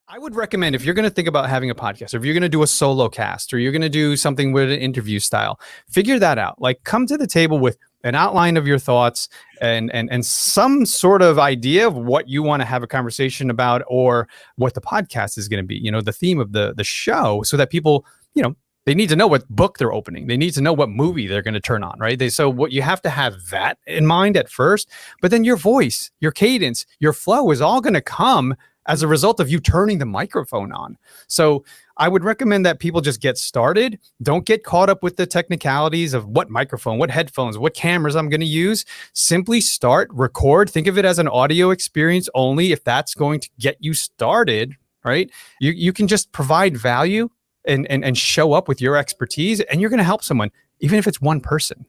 I would recommend, if you're going to think about having a podcast, or if you're going to do a solo cast, or you're going to do something with an interview style, figure that out. Like, come to the table with an outline of your thoughts and some sort of idea of what you want to have a conversation about, or what the podcast is going to be, the theme of the show, so that people, they need to know what book they're opening. They need to know what movie they're going to turn on, right? So what you have to have that in mind at first, but then your voice, your cadence, your flow is all going to come as a result of you turning the microphone on. So I would recommend that people just get started. Don't get caught up with the technicalities of what microphone, what headphones, what cameras I'm going to use. Simply start, record, think of it as an audio experience only. If that's going to get you started, right? You can just provide value and show up with your expertise, and you're going to help someone, even if it's one person.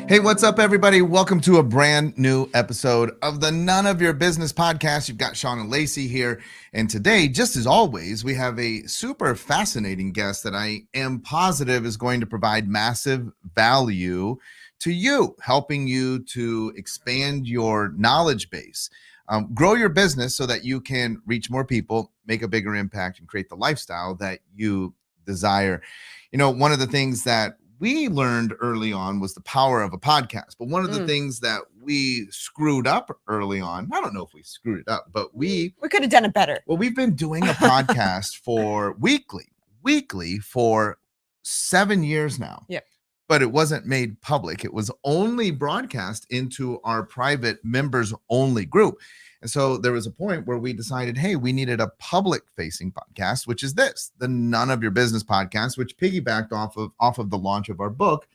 Hey, what's up, everybody? Welcome to a brand new episode of the None of Your Business podcast. You've got Shawn and Lacey here. And today, just as always, we have a super fascinating guest that I am positive is going to provide massive value to you, helping you to expand your knowledge base, grow your business so that you can reach more people, make a bigger impact, and create the lifestyle that you desire. One of the things that we learned early on was the power of a podcast. But one of the things that we screwed up early on, I don't know if we screwed it up, but we could have done it better. Well, we've been doing a podcast for weekly for 7 years now. Yep. But it wasn't made public. It was only broadcast into our private members only group. And so there was a point where we decided, hey, we needed a public-facing podcast, which is this, the None of Your Business podcast, which piggybacked off of the launch of our book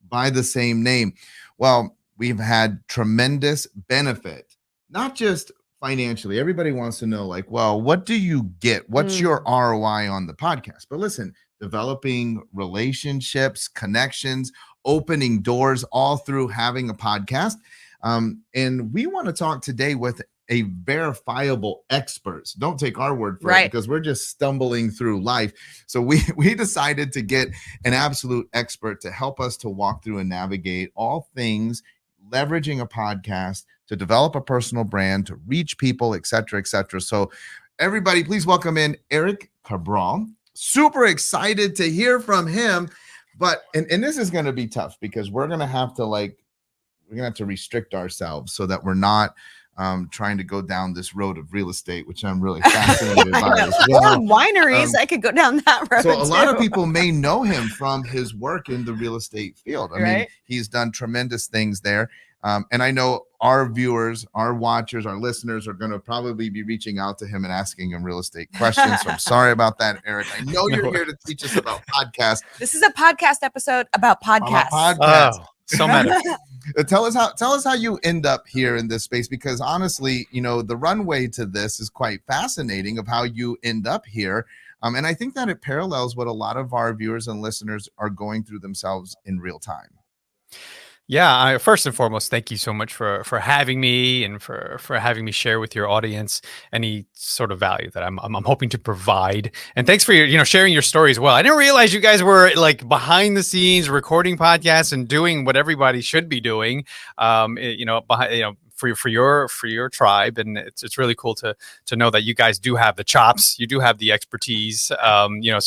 by the same name. Well, we've had tremendous benefit, not just financially. Everybody wants to know, like, well, what do you get? What's your ROI on the podcast? But listen, developing relationships, connections, opening doors, all through having a podcast. And we want to talk today with a verifiable experts. Don't take our word for it, because we're just stumbling through life. So we decided to get an absolute expert to help us to walk through and navigate all things leveraging a podcast to develop a personal brand, to reach people, et cetera, et cetera. So everybody, please welcome in Erik Cabral. Super excited to hear from him. But, and this is going to be tough, because we're going to have to restrict ourselves so that we're not trying to go down this road of real estate, which I'm really fascinated by as well. Or wineries, I could go down that road. So a lot of people may know him from his work in the real estate field. I mean, he's done tremendous things there. And I know our viewers, our watchers, our listeners are going to probably be reaching out to him and asking him real estate questions. So I'm sorry about that, Erik. I know you're here to teach us about podcasts. This is a podcast episode about podcasts. Oh, so meta. Tell us how you end up here in this space, because honestly, the runway to this is quite fascinating of how you end up here. And I think that it parallels what a lot of our viewers and listeners are going through themselves in real time. Yeah, first and foremost, thank you so much for having me, and for having me share with your audience any sort of value that I'm hoping to provide. And thanks for your sharing your story as well. I didn't realize you guys were like behind the scenes recording podcasts and doing what everybody should be doing. For your tribe, and it's really cool to know that you guys do have the chops, you do have the expertise. So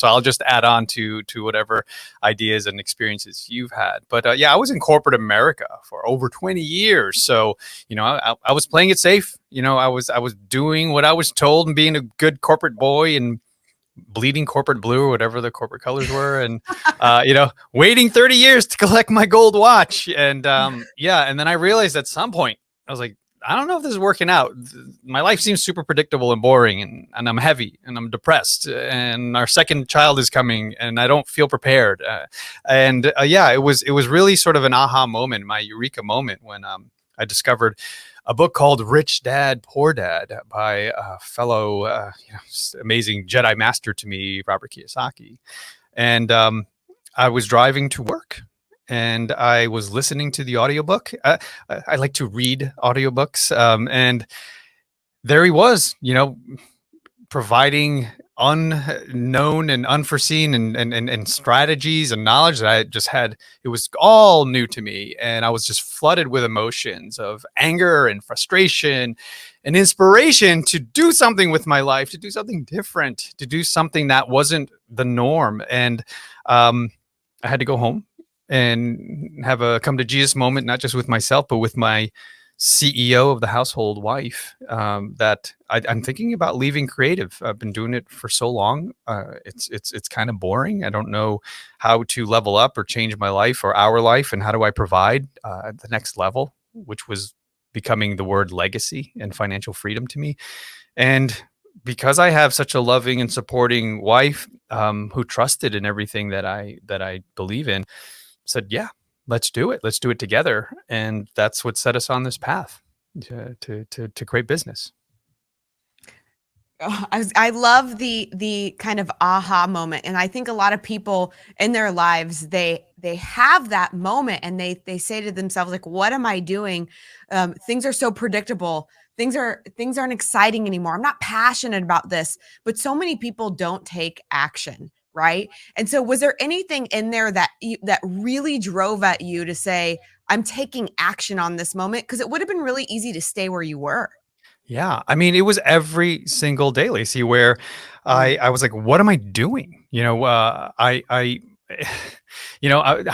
I'll just add on to whatever ideas and experiences you've had. But I was in corporate America for over 20 years, so I was playing it safe. I was doing what I was told and being a good corporate boy and bleeding corporate blue or whatever the corporate colors were, and waiting 30 years to collect my gold watch. And and then I realized at some point, I was like, I don't know if this is working out. My life seems super predictable and boring, and I'm heavy and I'm depressed, and our second child is coming and I don't feel prepared. It was really sort of an aha moment, my eureka moment, when I discovered a book called Rich Dad, Poor Dad by a fellow amazing Jedi master to me, Robert Kiyosaki. And I was driving to work and I was listening to the audiobook. I like to read audiobooks. And there he was, providing unknown and unforeseen and strategies and knowledge that I just had. It was all new to me. And I was just flooded with emotions of anger and frustration and inspiration to do something with my life, to do something different, to do something that wasn't the norm. And I had to go home and have a come to Jesus moment, not just with myself, but with my CEO of the household wife, that I'm thinking about leaving creative. I've been doing it for so long. It's kind of boring. I don't know how to level up or change my life or our life. And how do I provide the next level, which was becoming the word legacy and financial freedom to me. And because I have such a loving and supporting wife who trusted in everything that I believe in, said, yeah, let's do it. Let's do it together. And that's what set us on this path to create business. Oh, I love the kind of aha moment. And I think a lot of people in their lives, they have that moment and they say to themselves, like, what am I doing? Things are so predictable. Things aren't exciting anymore. I'm not passionate about this, but so many people don't take action. Right. And so was there anything in there that really drove at you to say, I'm taking action on this moment? Because it would have been really easy to stay where you were. Yeah. I mean, it was every single day, Lacey, where I was like, what am I doing? How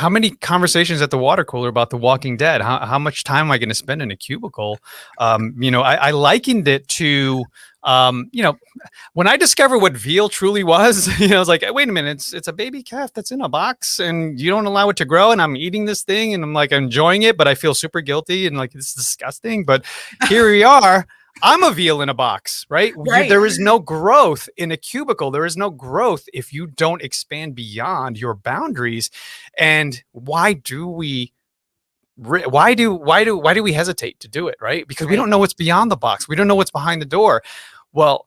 many conversations at the water cooler about The Walking Dead? How much time am I going to spend in a cubicle? I likened it to, when I discovered what veal truly was, I was like, wait a minute, it's a baby calf that's in a box and you don't allow it to grow. And I'm eating this thing and I'm like enjoying it, but I feel super guilty and like, it's disgusting. But here we are. I'm a veal in a box, right? There is no growth in a cubicle. There is no growth if you don't expand beyond your boundaries. And why do we hesitate to do it, right? Because we don't know what's beyond the box. We don't know what's behind the door. Well,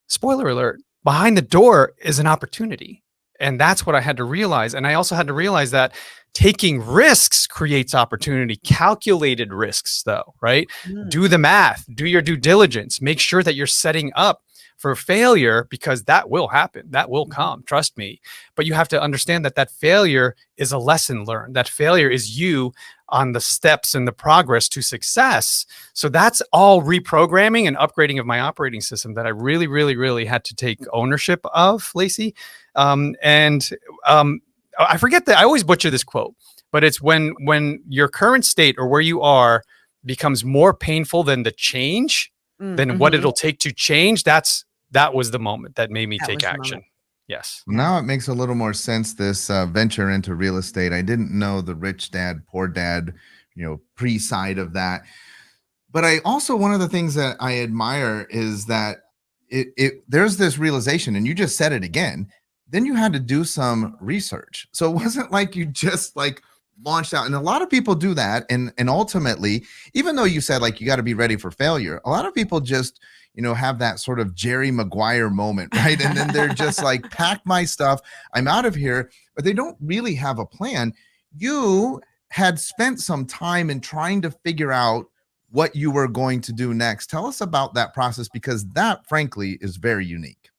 spoiler alert, behind the door is an opportunity. And that's what I had to realize. And I also had to realize that taking risks creates opportunity. Calculated risks, though, right? Do the math, do your due diligence, make sure that you're setting up for failure, because that will happen. That will come. Trust me. But you have to understand that failure is a lesson learned. That failure is you on the steps and the progress to success. So that's all reprogramming and upgrading of my operating system that I really, really, really had to take ownership of, Lacey. I forget that I always butcher this quote, but it's when your current state or where you are becomes more painful than the change, than what it'll take to change. That was the moment that made me take action. Yes. Now it makes a little more sense, this venture into real estate. I didn't know the rich dad, poor dad, pre-side of that. But I also, one of the things that I admire is that there's this realization, and you just said it again, then you had to do some research. So it wasn't like you just like launched out. And a lot of people do that. And ultimately, even though you said like you got to be ready for failure, a lot of people just have that sort of Jerry Maguire moment, right? And then they're just like, pack my stuff, I'm out of here, but they don't really have a plan. You had spent some time in trying to figure out what you were going to do next. Tell us about that process, because that frankly is very unique.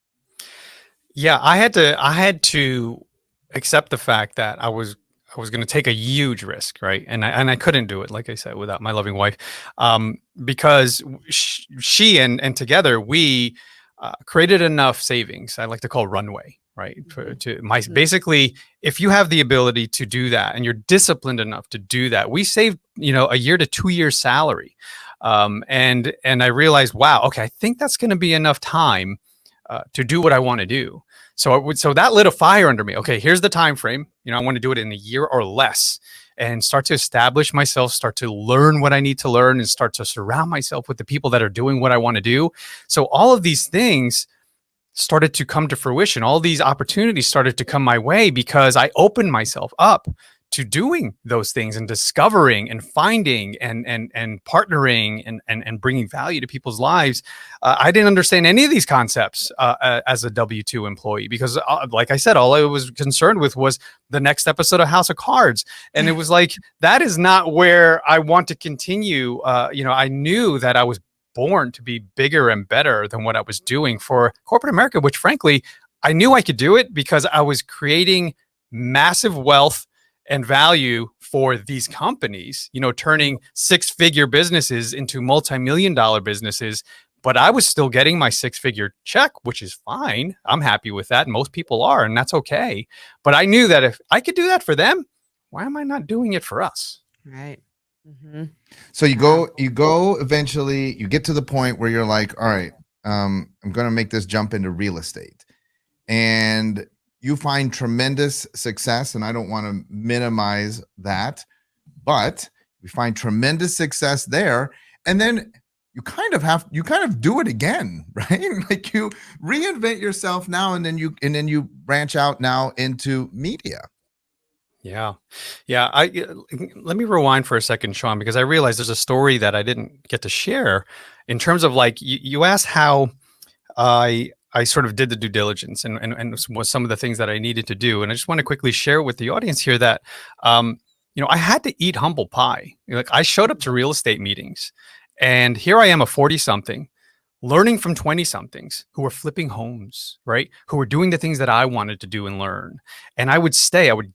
Yeah, I had to accept the fact that I was going to take a huge risk, right? And I couldn't do it, like I said, without my loving wife, because she and together we created enough savings. I like to call runway, right? Basically, if you have the ability to do that and you're disciplined enough to do that, we saved a year to 2 years salary, and I realized, wow, okay, I think that's going to be enough time to do what I want to do. So that lit a fire under me. Okay, here's the time frame. I want to do it in a year or less, and start to establish myself, start to learn what I need to learn, and start to surround myself with the people that are doing what I want to do. So all of these things started to come to fruition. All these opportunities started to come my way because I opened myself up to doing those things and discovering and finding and partnering and bringing value to people's lives. I didn't understand any of these concepts as a W-2 employee because, like I said, all I was concerned with was the next episode of House of Cards. And it was like, that is not where I want to continue. I knew that I was born to be bigger and better than what I was doing for corporate America, which frankly, I knew I could do it because I was creating massive wealth and value for these companies, turning six-figure businesses into multi-million-dollar businesses. But I was still getting my six-figure check, which is fine. I'm happy with that. Most people are, and that's okay. But I knew that if I could do that for them, why am I not doing it for us? Right. Mm-hmm. So you go eventually, you get to the point where you're like, all right, I'm going to make this jump into real estate. And you find tremendous success, and I don't want to minimize that, but you find tremendous success there. And then you kind of do it again, right? Like you reinvent yourself now, and then you branch out now into media. Yeah. Let me rewind for a second, Shawn, because I realized there's a story that I didn't get to share in terms of like, you asked how I sort of did the due diligence and was some of the things that I needed to do. And I just want to quickly share with the audience here that, I had to eat humble pie. Like I showed up to real estate meetings and here I am, a 40-something, learning from 20-somethings who were flipping homes, right? Who were doing the things that I wanted to do and learn. And I would stay, I would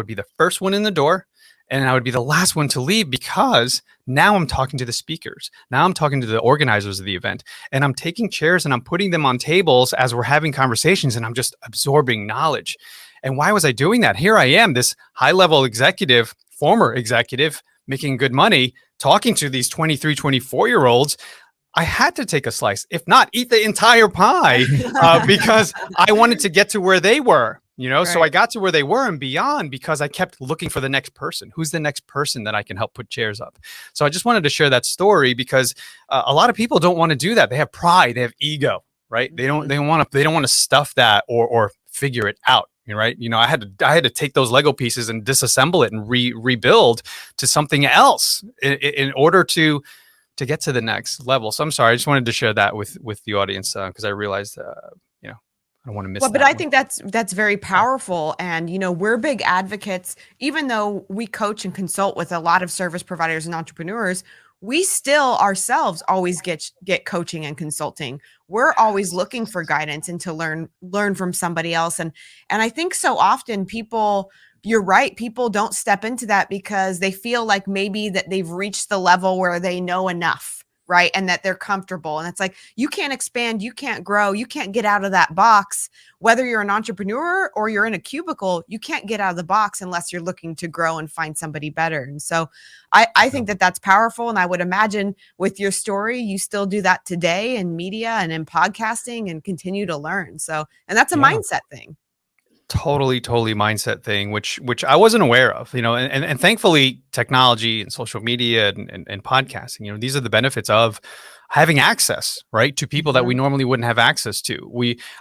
be the first one in the door. And I would be the last one to leave because now I'm talking to the speakers. Now I'm talking to the organizers of the event, and I'm taking chairs and I'm putting them on tables as we're having conversations, and I'm just absorbing knowledge. And why was I doing that? Here I am, this high-level executive, former executive, making good money, talking to these 23, 24-year-olds. I had to take a slice, if not eat the entire pie, because I wanted to get to where they were. Right. So I got to where they were and beyond because I kept looking for the next person. Who's the next person that I can help put chairs up? So I just wanted to share that story because a lot of people don't want to do that. They have pride, they have ego, right? They don't want to stuff that or figure it out. Right. I had to take those Lego pieces and disassemble it and rebuild to something else in order to get to the next level. So I'm sorry. I just wanted to share that with the audience because I realized, I don't want to miss. Well, but I think that's very powerful. And, we're big advocates, even though we coach and consult with a lot of service providers and entrepreneurs, we still ourselves always get coaching and consulting. We're always looking for guidance and to learn from somebody else. And I think so often you're right. People don't step into that because they feel like maybe that they've reached the level where they know enough. Right. And that they're comfortable. And it's like, you can't expand, you can't grow, you can't get out of that box. Whether you're an entrepreneur or you're in a cubicle, you can't get out of the box unless you're looking to grow and find somebody better. And so I think that that's powerful. And I would imagine with your story, you still do that today in media and in podcasting and continue to learn. So, and that's a mindset thing. Totally mindset thing, which I wasn't aware of, and thankfully technology and social media and podcasting, these are the benefits of having access, right, to people that we normally wouldn't have access to.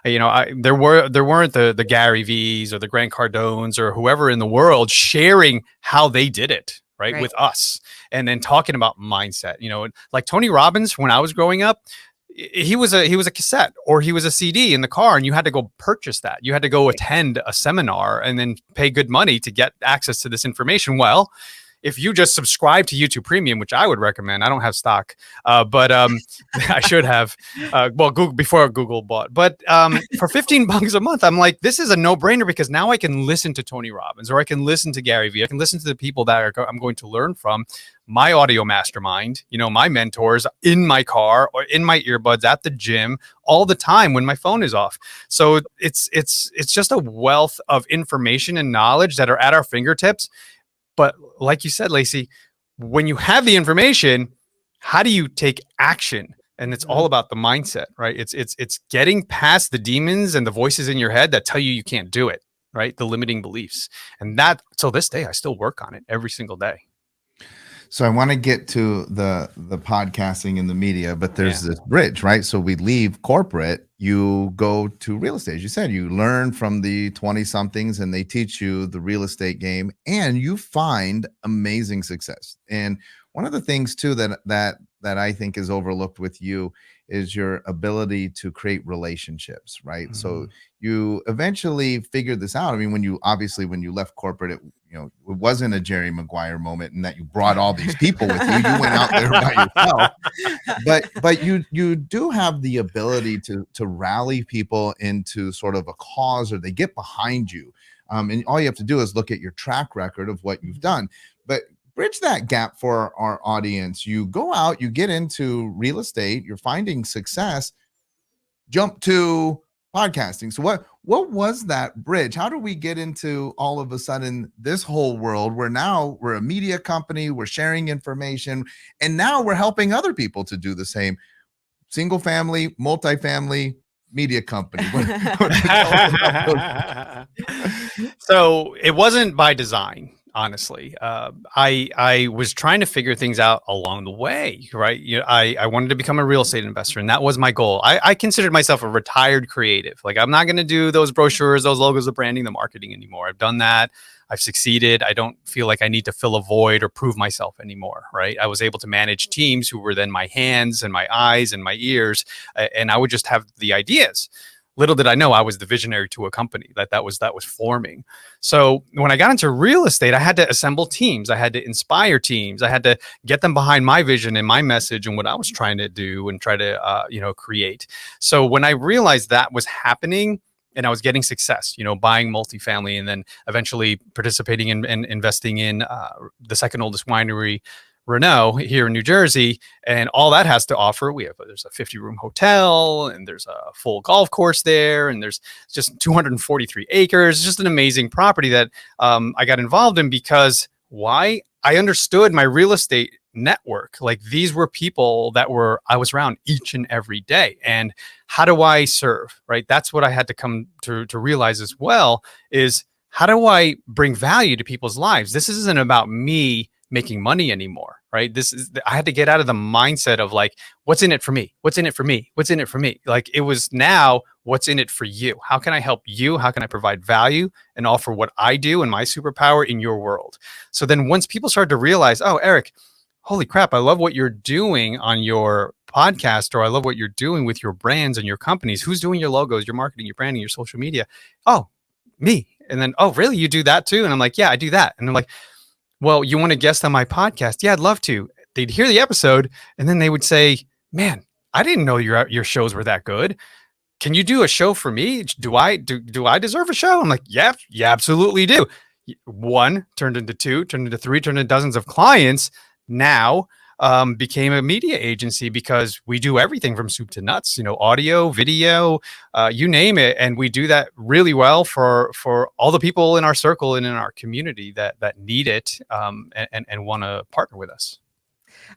There weren't the Gary V's or the Grant Cardones or whoever in the world sharing how they did it, right, with us, and then talking about mindset, like Tony Robbins, when I was growing up, he was a cassette or he was a CD in the car, and you had to go purchase that. You had to go attend a seminar and then pay good money to get access to this information. Well, if you just subscribe to YouTube Premium, which I would recommend, I don't have stock, but I should have. Google, before Google bought. But for $15 a month, I'm like, this is a no-brainer because now I can listen to Tony Robbins or I can listen to Gary Vee. I can listen to the people that I'm going to learn from. My audio mastermind, my mentors in my car or in my earbuds at the gym all the time when my phone is off. So it's just a wealth of information and knowledge that are at our fingertips. But like you said, Lacey, when you have the information, how do you take action? And it's all about the mindset, right? It's getting past the demons and the voices in your head that tell you can't do it, right? The limiting beliefs. And that till this day, I still work on it every single day. So I want to get to the podcasting and the media, but there's this bridge, right? So we leave corporate, you go to real estate. As you said, you learn from the 20 somethings and they teach you the real estate game and you find amazing success. And one of the things too that I think is overlooked with you is your ability to create relationships, right? Mm-hmm. So you eventually figured this out. I mean, when you left corporate, it wasn't a Jerry Maguire moment and that you brought all these people with you. You went out there by yourself. But you do have the ability to rally people into sort of a cause, or they get behind you. And all you have to do is look at your track record of what you've done. But bridge that gap for our audience. You go out, you get into real estate, you're finding success, jump to podcasting. So what was that bridge? How do we get into all of a sudden this whole world where now we're a media company, we're sharing information, and now we're helping other people to do the same? Single family, multifamily, media company. So it wasn't by design. Honestly, I was trying to figure things out along the way, right? I wanted to become a real estate investor, and that was my goal. I considered myself a retired creative. Like, I'm not going to do those brochures, those logos, the branding, the marketing anymore. I've done that. I've succeeded. I don't feel like I need to fill a void or prove myself anymore, right? I was able to manage teams who were then my hands and my eyes and my ears, and I would just have the ideas. Little did I know I was the visionary to a company that was forming. So when I got into real estate, I had to assemble teams. I had to inspire teams. I had to get them behind my vision and my message and what I was trying to do and try to, create. So when I realized that was happening and I was getting success, buying multifamily and then eventually participating in and investing in the second oldest winery, Renault, here in New Jersey, and all that has to offer. There's a 50-room hotel, and there's a full golf course there, and there's just 243 acres. It's just an amazing property that I got involved in because why? I understood my real estate network. Like, these were people that I was around each and every day. And how do I serve, right? That's what I had to come to realize as well, is how do I bring value to people's lives? This isn't about me making money anymore, right? I had to get out of the mindset of like, what's in it for me? What's in it for me? What's in it for me? Like, it was now, what's in it for you? How can I help you? How can I provide value and offer what I do and my superpower in your world? So then once people started to realize, oh, Erik, holy crap, I love what you're doing on your podcast, or I love what you're doing with your brands and your companies. Who's doing your logos, your marketing, your branding, your social media? Oh, me. And then, oh, really? You do that too? And I'm like, yeah, I do that. And I'm like, well, you want to guest on my podcast? Yeah, I'd love to. They'd hear the episode and then they would say, man, I didn't know your shows were that good. Can you do a show for me? Do I deserve a show? I'm like, yeah, you absolutely do. One turned into two, turned into three, turned into dozens of clients. Now became a media agency because we do everything from soup to nuts, audio, video, you name it. And we do that really well for all the people in our circle and in our community that need it and want to partner with us.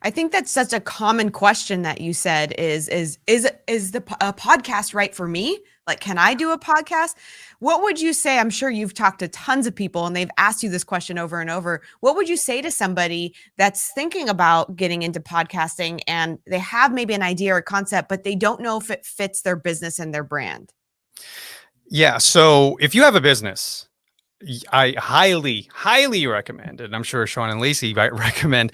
I think that's such a common question that you said is the podcast right for me? Like, can I do a podcast? What would you say? I'm sure you've talked to tons of people and they've asked you this question over and over. What would you say to somebody that's thinking about getting into podcasting and they have maybe an idea or concept, but they don't know if it fits their business and their brand? Yeah. So if you have a business, I highly, highly recommend, and I'm sure Shawn and Lacey might recommend,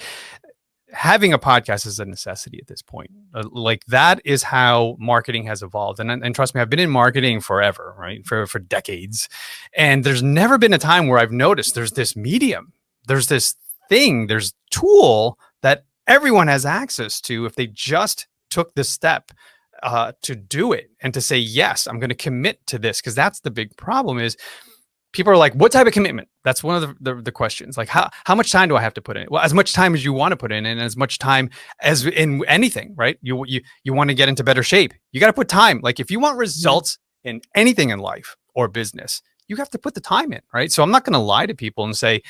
having a podcast is a necessity at this point. Like, that is how marketing has evolved. And trust me, I've been in marketing forever, right? For decades. And there's never been a time where I've noticed there's this medium, there's this thing, there's tool that everyone has access to if they just took the step to do it and to say, yes, I'm going to commit to this. Because that's the big problem is, people are like, what type of commitment? That's one of the questions. Like, how much time do I have to put in? Well, as much time as you want to put in, and as much time as in anything, right? You want to get into better shape. You got to put time. Like, if you want results in anything in life or business, you have to put the time in, right? So I'm not going to lie to people and say,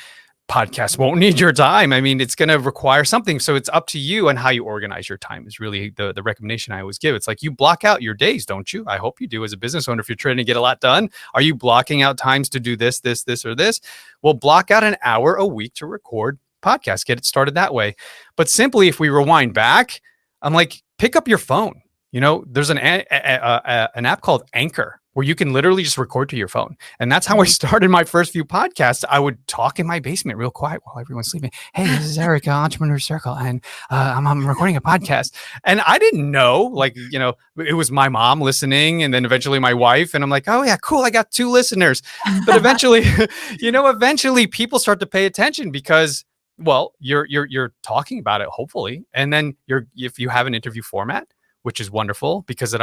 podcast won't need your time. I mean, it's going to require something. So it's up to you and how you organize your time is really the recommendation I always give. It's like, you block out your days, don't you? I hope you do as a business owner. If you're trying to get a lot done, are you blocking out times to do this, or this? Well, block out an hour a week to record podcast, get it started that way. But simply, if we rewind back, I'm like, pick up your phone. There's an app called Anchor where you can literally just record to your phone. And that's how I started my first few podcasts. I would talk in my basement real quiet while everyone's sleeping. Hey, this is Erik, Entrepreneur Circle, and I'm recording a podcast. And I didn't know, it was my mom listening and then eventually my wife. And I'm like, oh yeah, cool. I got 2 listeners. But eventually, eventually people start to pay attention because, well, you're talking about it, hopefully. And then if you have an interview format, which is wonderful because it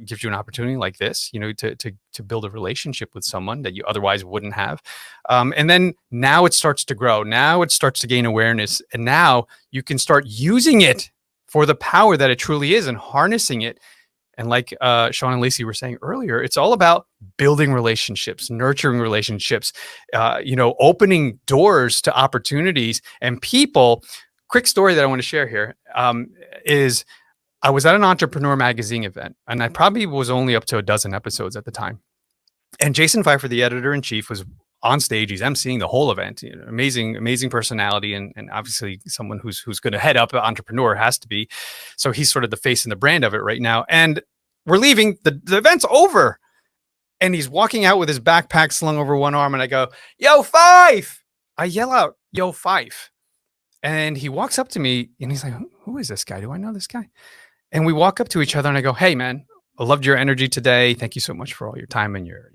gives you an opportunity like this, to build a relationship with someone that you otherwise wouldn't have. And then now it starts to grow. Now it starts to gain awareness. And now you can start using it for the power that it truly is and harnessing it. And like Shawn and Lacey were saying earlier, it's all about building relationships, nurturing relationships, opening doors to opportunities and people. Quick story that I want to share here is I was at an Entrepreneur magazine event, and I probably was only up to a dozen episodes at the time. And Jason Pfeiffer, the editor-in-chief, was on stage. He's emceeing the whole event. Amazing personality, and obviously someone who's going to head up Entrepreneur has to be. So he's sort of the face and the brand of it right now. And we're leaving. The event's over. And he's walking out with his backpack slung over one arm. And I go, "Yo, Fife!" I yell out, "Yo, Fife!" And he walks up to me and he's like, "Who is this guy? Do I know this guy?" And we walk up to each other and I go, "Hey man, I loved your energy today. Thank you so much for all your time and your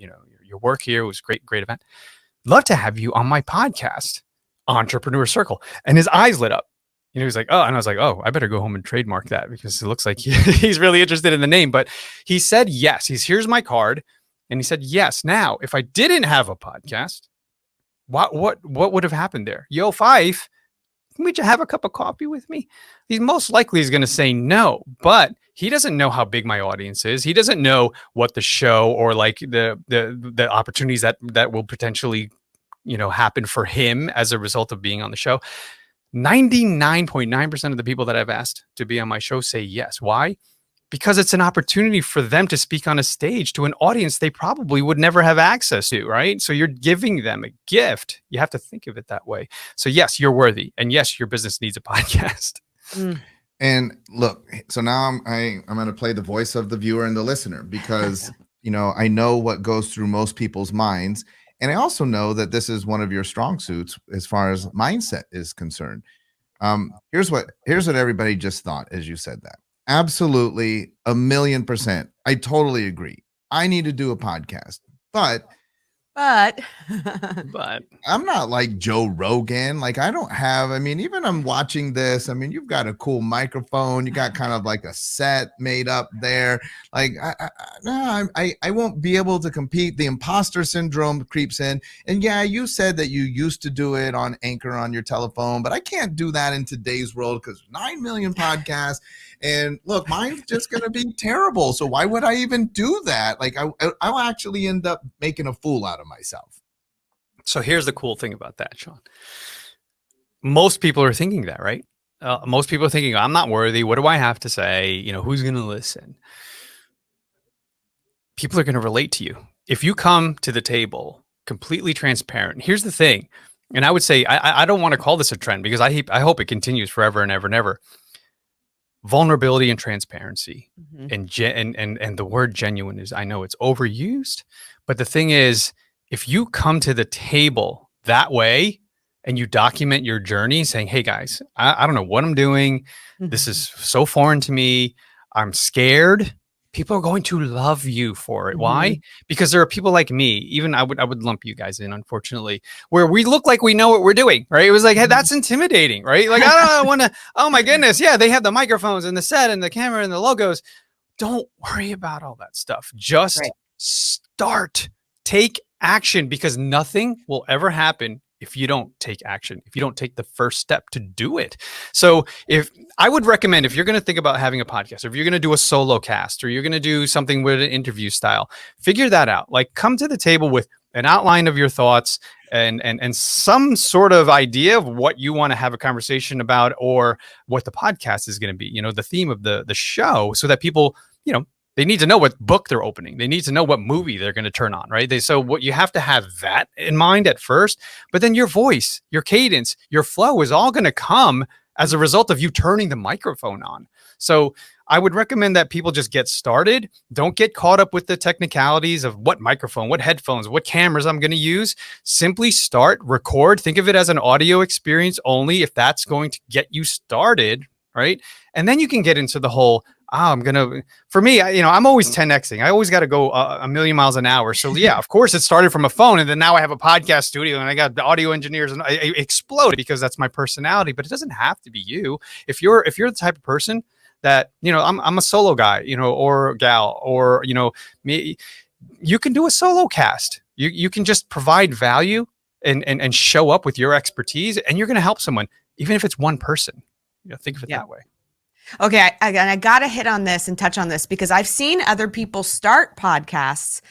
work here. It was a great event. Love to have you on my podcast, Entrepreneur Circle." And his eyes lit up. He was like, "Oh," and I was like, "Oh, I better go home and trademark that because it looks like he's really interested in the name." But he said yes. Here's my card. And he said yes. Now, if I didn't have a podcast, what would have happened there? "Yo, Fife, would you have a cup of coffee with me?" He's most likely is going to say no, but he doesn't know how big my audience is. He doesn't know what the show or like the opportunities that will potentially, happen for him as a result of being on the show. 99.9% of the people that I've asked to be on my show say yes. Why? Because it's an opportunity for them to speak on a stage to an audience they probably would never have access to, right? So you're giving them a gift. You have to think of it that way. So yes, you're worthy. And yes, your business needs a podcast. And look, so now I'm going to play the voice of the viewer and the listener because, I know what goes through most people's minds. And I also know that this is one of your strong suits as far as mindset is concerned. Here's what everybody just thought as you said that. Absolutely, 1,000,000%. I totally agree. I need to do a podcast, but I'm not like Joe Rogan. Like even I'm watching this. You've got a cool microphone. You got kind of like a set made up there. Like I won't be able to compete. The imposter syndrome creeps in. And yeah, you said that you used to do it on Anchor on your telephone, but I can't do that in today's world because 9 million podcasts. And look, mine's just going to be terrible. So why would I even do that? Like I'll actually end up making a fool out of myself. So here's the cool thing about that, Shawn. Most people are thinking that, right? Most people are thinking, "I'm not worthy. What do I have to say? Who's going to listen?" People are going to relate to you. If you come to the table completely transparent, here's the thing. And I would say, I don't want to call this a trend because I hope it continues forever and ever and ever. Vulnerability and transparency, and the word genuine is, I know it's overused, but the thing is, if you come to the table that way and you document your journey saying, "Hey guys, I don't know what I'm doing. This is so foreign to me. I'm scared." People are going to love you for it. Why? Because there are people like me, even I would lump you guys in, unfortunately, where we look like we know what we're doing, right? It was like, hey, that's intimidating, right? Like, I don't want to, oh my goodness. Yeah, they have the microphones and the set and the camera and the logos. Don't worry about all that stuff. Just start, take action, because nothing will ever happen if you don't take action, if you don't take the first step to do it. So if I would recommend, if you're going to think about having a podcast, or if you're going to do a solo cast, or you're going to do something with an interview style, figure that out. Like, come to the table with an outline of your thoughts and some sort of idea of what you want to have a conversation about, or what the podcast is going to be, the theme of the show, so that people, They need to know what book they're opening. They need to know what movie they're going to turn on, right? So what you have to have that in mind at first, but then your voice, your cadence, your flow is all going to come as a result of you turning the microphone on. So I would recommend that people just get started. Don't get caught up with the technicalities of what microphone, what headphones, what cameras I'm going to use. Simply start, record. Think of it as an audio experience only if that's going to get you started, right? And then you can get into the whole, for me, I'm always 10xing. I always got to go a million miles an hour. So yeah, of course it started from a phone, and then now I have a podcast studio and I got the audio engineers, and I exploded because that's my personality, but it doesn't have to be you. If you're the type of person that, I'm a solo guy, or gal, or, me, you can do a solo cast. You can just provide value and show up with your expertise, and you're going to help someone, even if it's one person. Think of it that way. Okay, I got to hit on this and touch on this because I've seen other people start podcasts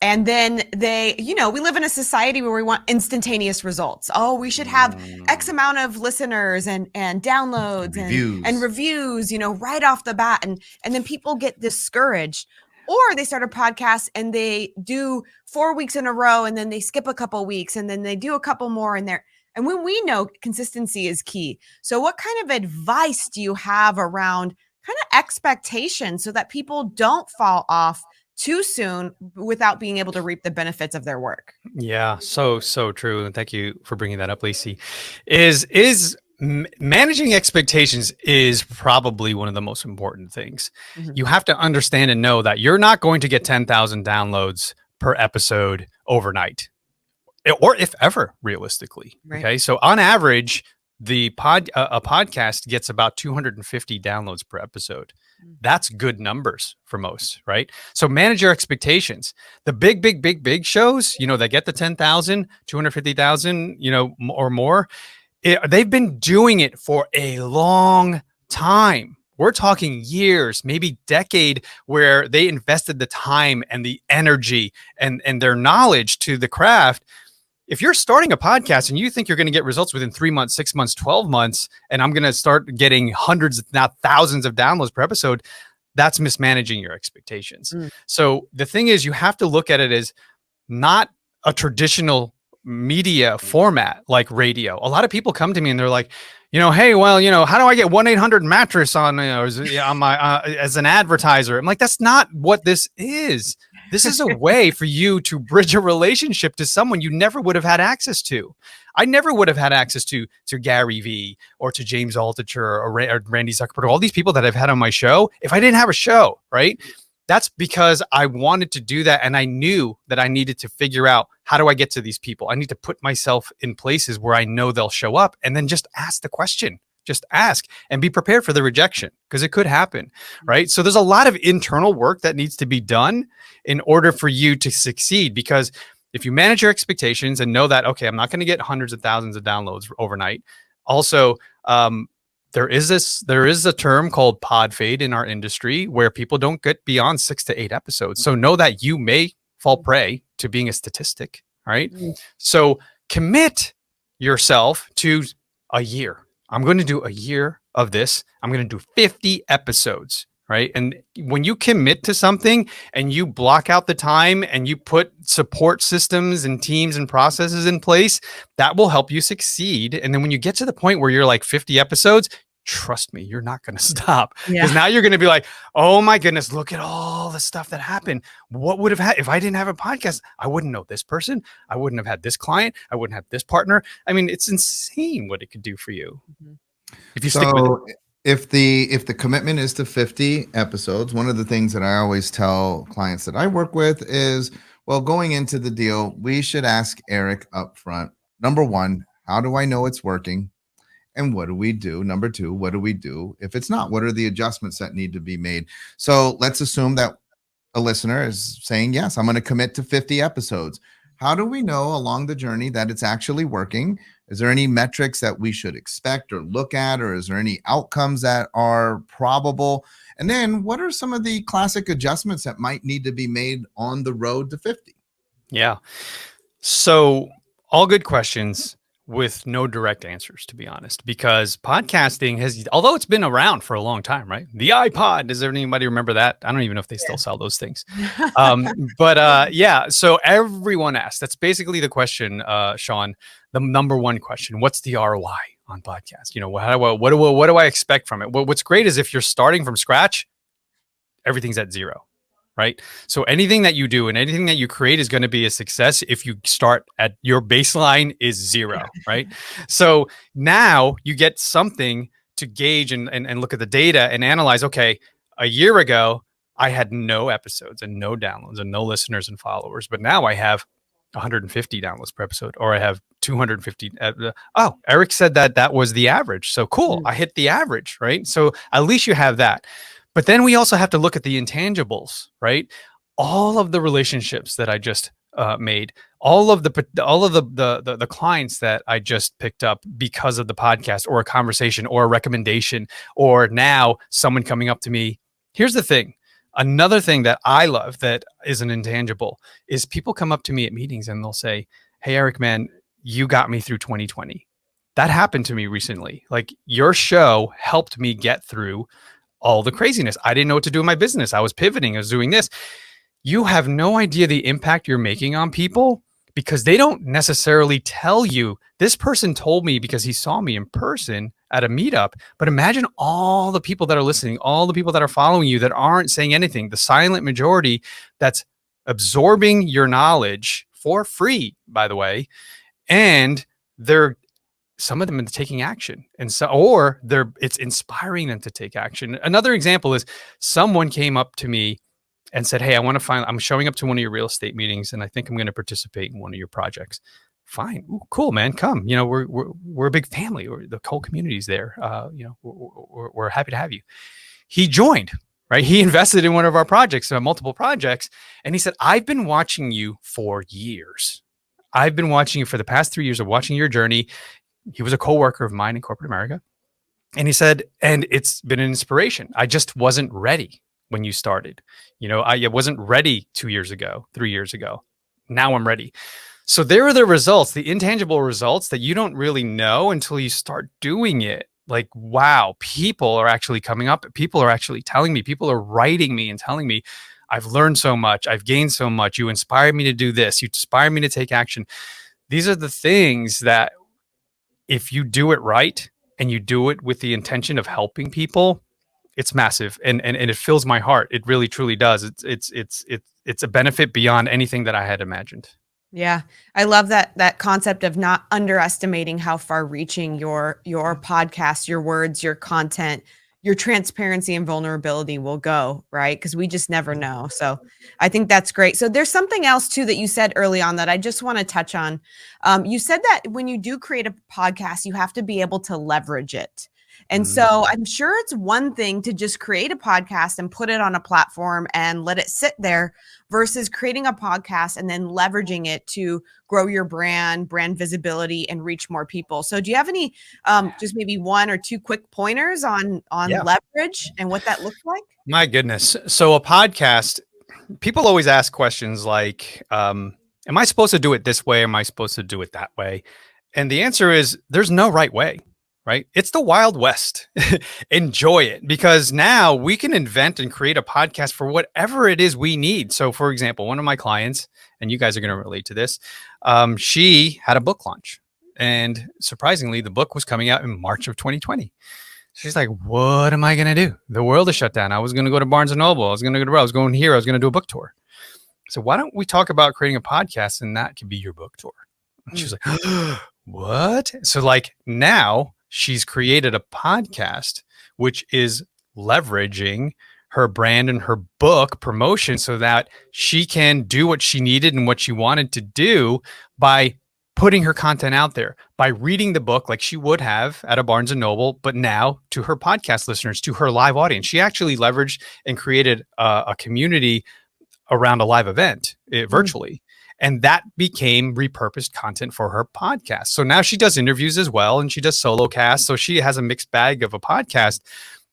and then they, we live in a society where we want instantaneous results. Oh, we should have X amount of listeners and downloads and reviews, right off the bat. And then people get discouraged, or they start a podcast and they do 4 weeks in a row and then they skip a couple weeks and then they do a couple more in there. And when we know consistency is key. So what kind of advice do you have around kind of expectations so that people don't fall off too soon without being able to reap the benefits of their work? Yeah, so true. And thank you for bringing that up, Lacey. Managing expectations is probably one of the most important things. Mm-hmm. You have to understand and know that you're not going to get 10,000 downloads per episode overnight, or if ever, realistically. Right. Okay. So on average, a podcast gets about 250 downloads per episode. That's good numbers for most, right? So manage your expectations. The big shows, that get the 10,000, 250,000, or more, they've been doing it for a long time. We're talking years, maybe decade, where they invested the time and the energy and their knowledge to the craft. If you're starting a podcast and you think you're going to get results within 3 months, 6 months, 12 months, and I'm going to start getting hundreds, if not thousands of downloads per episode, that's mismanaging your expectations. So the thing is, you have to look at it as not a traditional media format like radio. A lot of people come to me and they're like, hey, well, how do I get 1-800-mattress on my as an advertiser? I'm like, that's not what this is. This is a way for you to bridge a relationship to someone you never would have had access to. I never would have had access to Gary Vee or to James Altucher or Randy Zuckerberg, all these people that I've had on my show, if I didn't have a show, right? That's because I wanted to do that. And I knew that I needed to figure out, how do I get to these people? I need to put myself in places where I know they'll show up, and then just ask the question. Just ask and be prepared for the rejection, because it could happen, right? So there's a lot of internal work that needs to be done in order for you to succeed, because if you manage your expectations and know that, okay, I'm not going to get hundreds of thousands of downloads overnight. Also, there is a term called pod fade in our industry where people don't get beyond 6 to 8 episodes. So know that you may fall prey to being a statistic, right? So commit yourself to a year. I'm going to do a year of this. I'm going to do 50 episodes, right? And when you commit to something and you block out the time and you put support systems and teams and processes in place, that will help you succeed. And then when you get to the point where you're like 50 episodes, trust me, you're not going to stop, because now you're going to be like, oh my goodness, look at all the stuff that happened. What would have happened if I didn't have a podcast? I wouldn't know this person. I wouldn't have had this client. I wouldn't have this partner. I mean, it's insane what it could do for you. If you stick with it. If the commitment is to 50 episodes, one of the things that I always tell clients that I work with is, well, going into the deal, we should ask Erik up front. Number one, how do I know it's working? And what do we do? Number two, what do we do if it's not? What are the adjustments that need to be made? So let's assume that a listener is saying, yes, I'm going to commit to 50 episodes. How do we know along the journey that it's actually working? Is there any metrics that we should expect or look at, or is there any outcomes that are probable? And then what are some of the classic adjustments that might need to be made on the road to 50? Yeah. So all good questions. with no direct answers, to be honest, because podcasting has, although it's been around for a long time, right? The iPod, does anybody remember that? I don't even know if they still sell those things. Yeah, so everyone asks, that's basically the question, Shawn, the number one question, what's the ROI on podcast? You know, what do I expect from it? What's great is if you're starting from scratch, everything's at zero. Right. So anything that you do and anything that you create is going to be a success if you start at your baseline is zero. Right. So now you get something to gauge and look at the data and analyze. Okay, a year ago, I had no episodes and no downloads and no listeners and followers. But now I have 150 downloads per episode, or I have 250. Oh, Erik said that was the average. So cool. I hit the average. Right. So at least you have that. But then we also have to look at the intangibles, right? All of the relationships that I just made, all of the clients that I just picked up because of the podcast, or a conversation, or a recommendation, or now someone coming up to me. Here's the thing. Another thing that I love that is an intangible is people come up to me at meetings and they'll say, "Hey, Erik, man, you got me through 2020. That happened to me recently. Like, your show helped me get through all the craziness. I didn't know what to do in my business. I was pivoting. I was doing this." You have no idea the impact you're making on people, because they don't necessarily tell you. This person told me because he saw me in person at a meetup. But imagine all the people that are listening, all the people that are following you that aren't saying anything, the silent majority that's absorbing your knowledge for free, by the way. And some of them are taking action, and so, or it's inspiring them to take action. Another example is someone came up to me and said, "Hey, I'm showing up to one of your real estate meetings, and I think I'm going to participate in one of your projects." Fine. Ooh, cool, man. Come. You know, we're a big family. The whole community's there. You know, we're happy to have you. He joined, right? He invested in one of our projects, multiple projects, and he said, "I've been watching you for years. I've been watching you for the past 3 years of watching your journey." He was a coworker of mine in corporate America. And he said, "And it's been an inspiration. I just wasn't ready when you started. You know, I wasn't ready 2 years ago, 3 years ago. Now I'm ready." So there are the results, the intangible results that you don't really know until you start doing it. Like, wow, people are actually coming up. People are actually telling me, people are writing me and telling me, "I've learned so much. I've gained so much. You inspired me to do this. You inspired me to take action." These are the things that, if you do it right and you do it with the intention of helping people, it's massive, and it fills my heart. It really truly does. It's a benefit beyond anything that I had imagined. Yeah. I love that concept of not underestimating how far reaching your podcast, your words, your content, your transparency and vulnerability will go, right? Because we just never know. So I think that's great. So there's something else too that you said early on that I just want to touch on. You said that when you do create a podcast, you have to be able to leverage it. And so I'm sure it's one thing to just create a podcast and put it on a platform and let it sit there, versus creating a podcast and then leveraging it to grow your brand visibility, and reach more people. So do you have any just maybe one or two quick pointers on leverage and what that looks like? My goodness. So a podcast, people always ask questions like, am I supposed to do it this way? Am I supposed to do it that way? And the answer is, there's no right way. Right? It's the Wild West. Enjoy it, because now we can invent and create a podcast for whatever it is we need. So, for example, one of my clients, and you guys are going to relate to this, she had a book launch, and surprisingly, the book was coming out in March of 2020. She's like, "What am I going to do? The world is shut down. I was going to go to Barnes and Noble. I was going to go to I was going here. I was going to do a book tour. So why don't we talk about creating a podcast, and that could be your book tour?" And she's like, "What?" So like now, she's created a podcast, which is leveraging her brand and her book promotion so that she can do what she needed and what she wanted to do by putting her content out there, by reading the book like she would have at a Barnes and Noble, but now to her podcast listeners, to her live audience. She actually leveraged and created a community around a live event virtually. And that became repurposed content for her podcast. So now she does interviews as well, and she does solo casts. So she has a mixed bag of a podcast,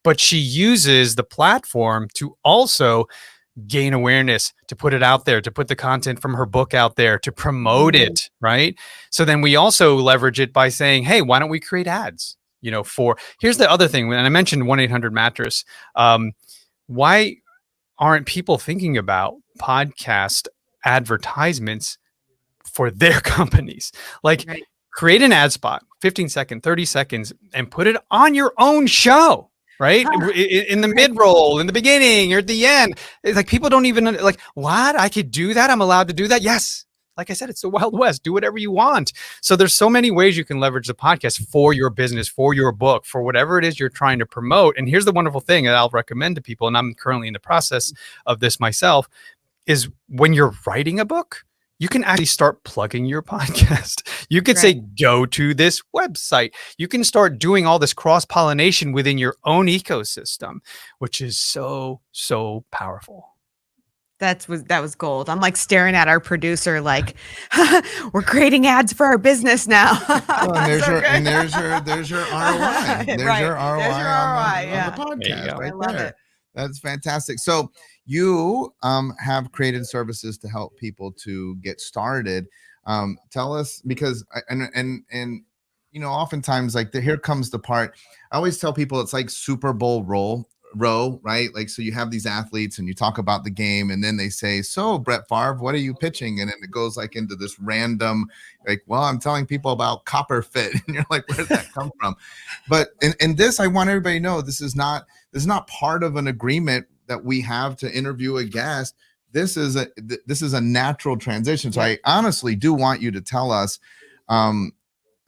but she uses the platform to also gain awareness, to put it out there, to put the content from her book out there, to promote it, right? So then we also leverage it by saying, hey, why don't we create ads? Here's the other thing, and I mentioned 1-800-mattress. Why aren't people thinking about podcast advertisements for their companies? Like, create an ad spot, 15 seconds, 30 seconds, and put it on your own show, right? In the mid-roll, in the beginning, or at the end. It's like, people don't even like, what? I could do that? I'm allowed to do that? Yes. Like I said, it's the Wild West. Do whatever you want. So there's so many ways you can leverage the podcast for your business, for your book, for whatever it is you're trying to promote. And here's the wonderful thing that I'll recommend to people, and I'm currently in the process of this myself, is when you're writing a book, you can actually start plugging your podcast. You could say, go to this website. You can start doing all this cross-pollination within your own ecosystem, which is so, so powerful. That was gold. I'm like staring at our producer, like, we're creating ads for our business now. There's your ROI. There's your ROI on the podcast right there. That's fantastic. So you have created services to help people to get started. Tell us, because oftentimes, like, here comes the part. I always tell people it's like Super Bowl row, right? Like, so you have these athletes and you talk about the game, and then they say, so Brett Favre, what are you pitching? And then it goes like into this random, like, well, I'm telling people about Copper Fit. And you're like, where did that come from? But in this, I want everybody to know this is not part of an agreement that we have to interview a guest. This is a natural transition. So I honestly do want you to tell us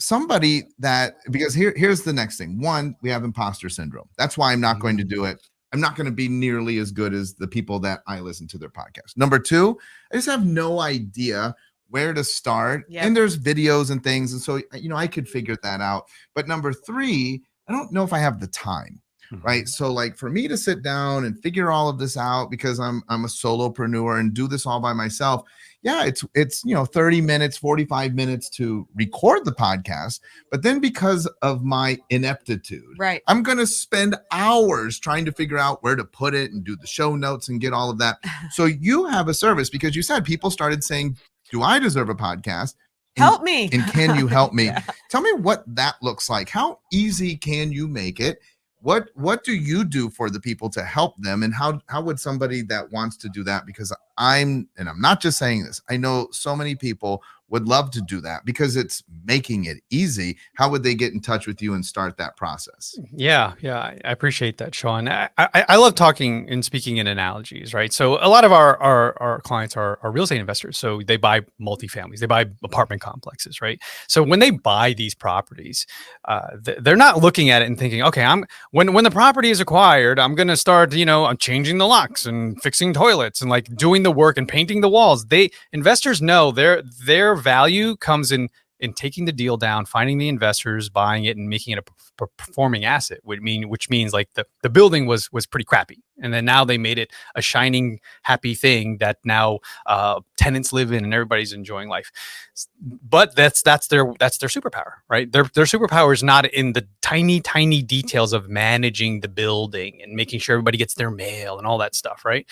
somebody that, because here's the next thing. One, we have imposter syndrome. That's why I'm not going to do it. I'm not going to be nearly as good as the people that I listen to their podcast. Number two, I just have no idea where to start. And there's videos and things. And so, I could figure that out. But number three, I don't know if I have the time. Right. So, like, for me to sit down and figure all of this out, because I'm a solopreneur and do this all by myself. Yeah, it's 30 minutes, 45 minutes to record the podcast. But then, because of my ineptitude, I'm going to spend hours trying to figure out where to put it and do the show notes and get all of that. So you have a service, because you said people started saying, do I deserve a podcast? Help me. And can you help me? Tell me what that looks like. How easy can you make it? What do you do for the people to help them? And how would somebody that wants to do that? Because I'm not just saying this, I know so many people would love to do that because it's making it easy. How would they get in touch with you and start that process? Yeah, I appreciate that, Shawn. I love talking and speaking in analogies, right? So a lot of our clients are real estate investors. So they buy multifamilies, they buy apartment complexes, right? So when they buy these properties, they're not looking at it and thinking, okay, when the property is acquired, I'm going to start, I'm changing the locks and fixing toilets and like doing the work and painting the walls. Investors know their value comes in taking the deal down, finding the investors, buying it, and making it a performing asset. Which means like the building was pretty crappy, and then now they made it a shining, happy thing that now tenants live in and everybody's enjoying life. But that's their superpower, right? Their superpower is not in the tiny details of managing the building and making sure everybody gets their mail and all that stuff, right?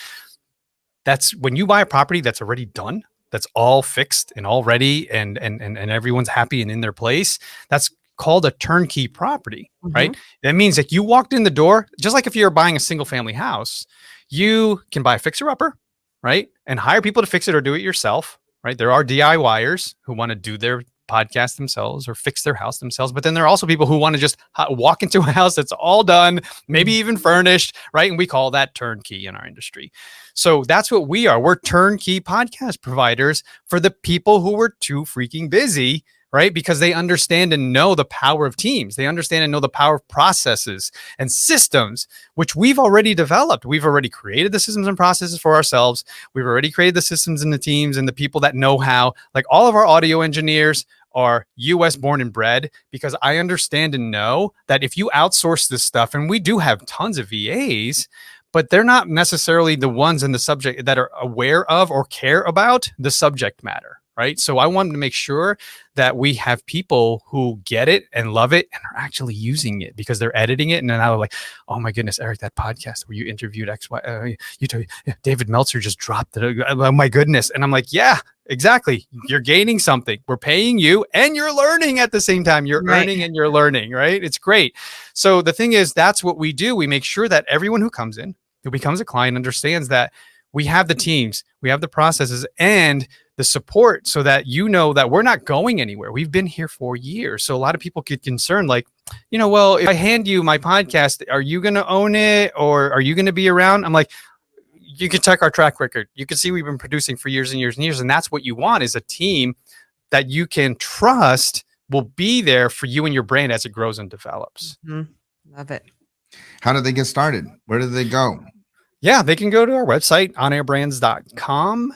That's when you buy a property that's already done, that's all fixed and all ready, and everyone's happy and in their place. That's called a turnkey property, right? That means that you walked in the door, just like if you're buying a single family house, you can buy a fixer-upper, right? And hire people to fix it or do it yourself, right? There are DIYers who want to do their podcast themselves or fix their house themselves. But then there are also people who want to just walk into a house that's all done, maybe even furnished, right? And we call that turnkey in our industry. So that's what we are. We're turnkey podcast providers for the people who are too freaking busy, right? Because they understand and know the power of teams. They understand and know the power of processes and systems, which we've already developed. We've already created the systems and processes for ourselves. We've already created the systems and the teams and the people that know how. Like, all of our audio engineers are US born and bred, because I understand and know that if you outsource this stuff, and we do have tons of VAs, but they're not necessarily the ones in the subject that are aware of or care about the subject matter, right? So I wanted to make sure that we have people who get it and love it and are actually using it because they're editing it. And then I was like, oh my goodness, Erik, that podcast where you interviewed David Meltzer just dropped it. Oh my goodness. And I'm like, yeah, exactly. You're gaining something. We're paying you and you're learning at the same time. You're earning and you're learning, right? It's great. So the thing is, that's what we do. We make sure that everyone who comes in, who becomes a client, understands that we have the teams, we have the processes and the support so that you know that we're not going anywhere. We've been here for years. So a lot of people get concerned like, well, if I hand you my podcast, are you going to own it or are you going to be around? I'm like, you can check our track record. You can see we've been producing for years and years and years. And that's what you want is a team that you can trust will be there for you and your brand as it grows and develops. Love it. How did they get started? Where did they go? Yeah, they can go to our website, onairbrands.com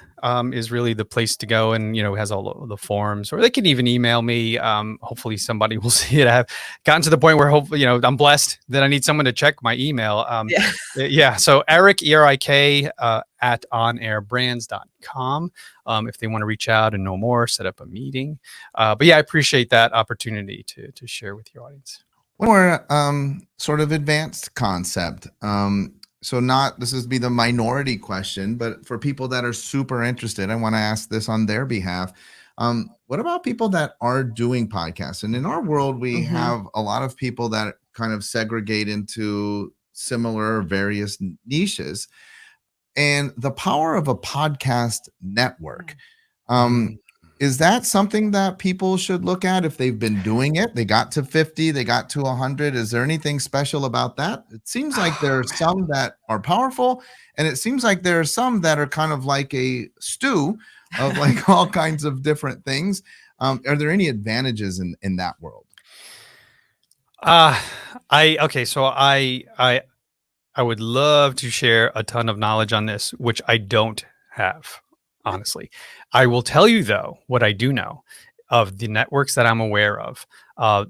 is really the place to go. And, it has all the forms, or they can even email me. Hopefully somebody will see it. I've gotten to the point where hopefully, I'm blessed that I need someone to check my email. Yeah. So Erik, ERIK, at onairbrands.com. If they want to reach out and know more, set up a meeting. But yeah, I appreciate that opportunity to share with your audience. One more sort of advanced concept. So this is be the minority question, but for people that are super interested, I want to ask this on their behalf. What about people that are doing podcasts? And in our world, we have a lot of people that kind of segregate into similar various niches. And the power of a podcast network. Is that something that people should look at if they've been doing it? They got to 50, they got to 100. Is there anything special about that? It seems like there are some that are powerful, and it seems like there are some that are kind of like a stew of like all kinds of different things. Are there any advantages in that world? So I would love to share a ton of knowledge on this, which I don't have. Honestly, I will tell you though, what I do know of the networks that I'm aware of,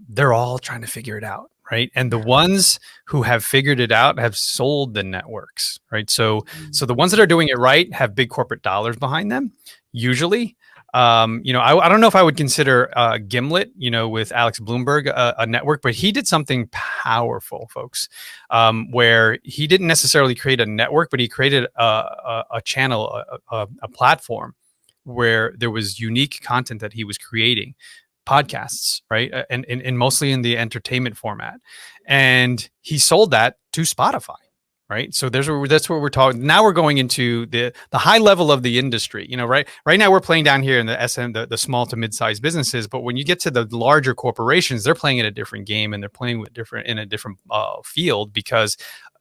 they're all trying to figure it out. Right. And the ones who have figured it out have sold the networks. Right. So the ones that are doing it right have big corporate dollars behind them. Usually, I don't know if I would consider Gimlet, with Alex Bloomberg, a network, but he did something powerful, folks, where he didn't necessarily create a network, but he created a channel, a platform where there was unique content that he was creating, podcasts, right? And mostly in the entertainment format. And he sold that to Spotify. Right. So that's what we're talking. Now we're going into the high level of the industry, right? Right now we're playing down here in the small to mid-sized businesses. But when you get to the larger corporations, they're playing in a different game and they're playing in a different field because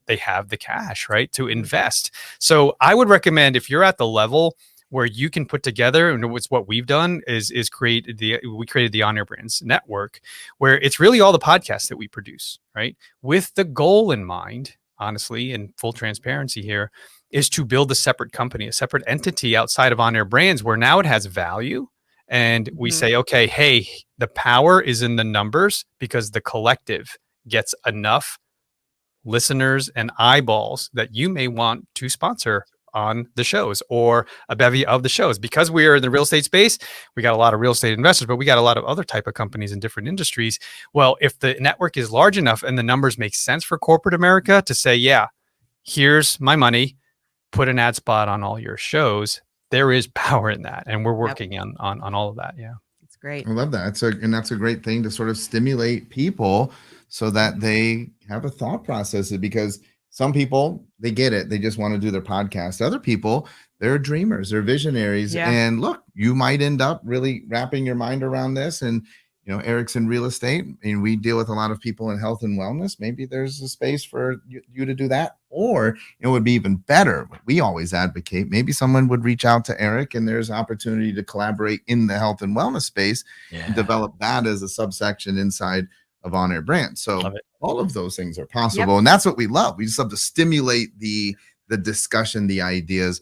they have the cash, right, to invest. So I would recommend if you're at the level where you can put together, and it's what we've done is created the OnAir Brands network, where it's really all the podcasts that we produce, right, with the goal in mind. Honestly, in full transparency here, is to build a separate company, a separate entity outside of OnAir Brands where now it has value. And we say, okay, hey, the power is in the numbers because the collective gets enough listeners and eyeballs that you may want to sponsor on the shows or a bevy of the shows. Because we are in the real estate space, we got a lot of real estate investors, but we got a lot of other type of companies in different industries. Well, if the network is large enough and the numbers make sense for corporate America to say, yeah, here's my money, put an ad spot on all your shows, there is power in that. And we're working on all of that. Yeah. It's great. I love that. That's a great thing to sort of stimulate people so that they have a thought process, because some people, they get it. They just want to do their podcast. Other people, they're dreamers, they're visionaries. Yeah. And look, you might end up really wrapping your mind around this. And, Erik's in real estate and we deal with a lot of people in health and wellness. Maybe there's a space for you to do that. Or it would be even better. We always advocate. Maybe someone would reach out to Erik and there's opportunity to collaborate in the health and wellness space and develop that as a subsection inside of OnAir Brands. So all of those things are possible. And that's what we love. We just love to stimulate the discussion, the ideas.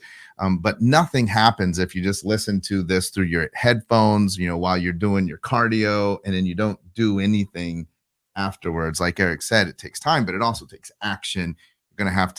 But nothing happens if you just listen to this through your headphones, while you're doing your cardio, and then you don't do anything afterwards. Like Erik said, it takes time, but it also takes action. You're going to have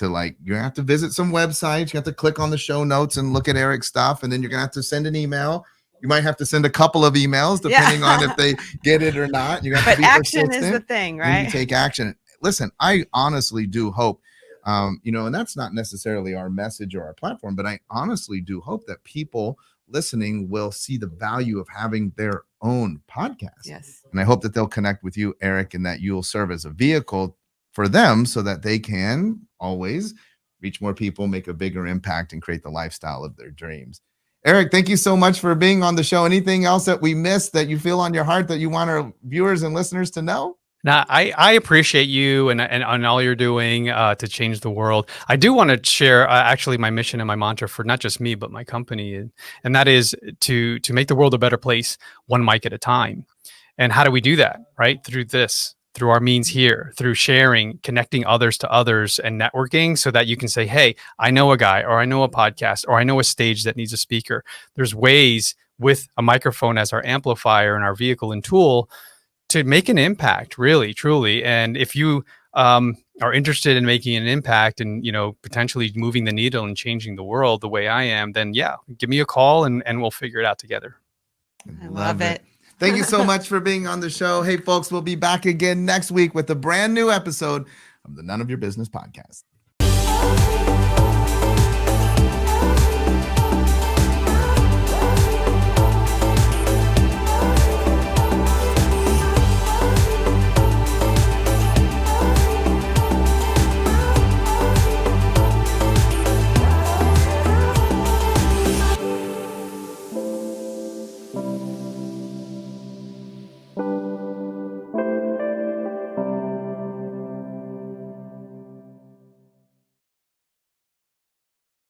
to visit some websites. You have to click on the show notes and look at Erik's stuff. And then you're going to have to send an email You might have to send a couple of emails depending on if they get it or not. You have to But be action is persistent, the thing, and you right? take action. Listen, I honestly do hope, and that's not necessarily our message or our platform, but I honestly do hope that people listening will see the value of having their own podcast. Yes. And I hope that they'll connect with you, Erik, and that you'll serve as a vehicle for them so that they can always reach more people, make a bigger impact, and create the lifestyle of their dreams. Erik, thank you so much for being on the show. Anything else that we missed that you feel on your heart that you want our viewers and listeners to know? Now, I appreciate you and all you're doing to change the world. I do want to share actually my mission and my mantra for not just me, but my company. And that is to make the world a better place, one mic at a time. And how do we do that? Right? Through our means here, through sharing, connecting others to others and networking so that you can say, hey, I know a guy, or I know a podcast, or I know a stage that needs a speaker. There's ways with a microphone as our amplifier and our vehicle and tool to make an impact, really, truly. And if you are interested in making an impact and, potentially moving the needle and changing the world the way I am, then yeah, give me a call and we'll figure it out together. I love it. Thank you so much for being on the show. Hey, folks, we'll be back again next week with a brand new episode of the None of Your Business podcast.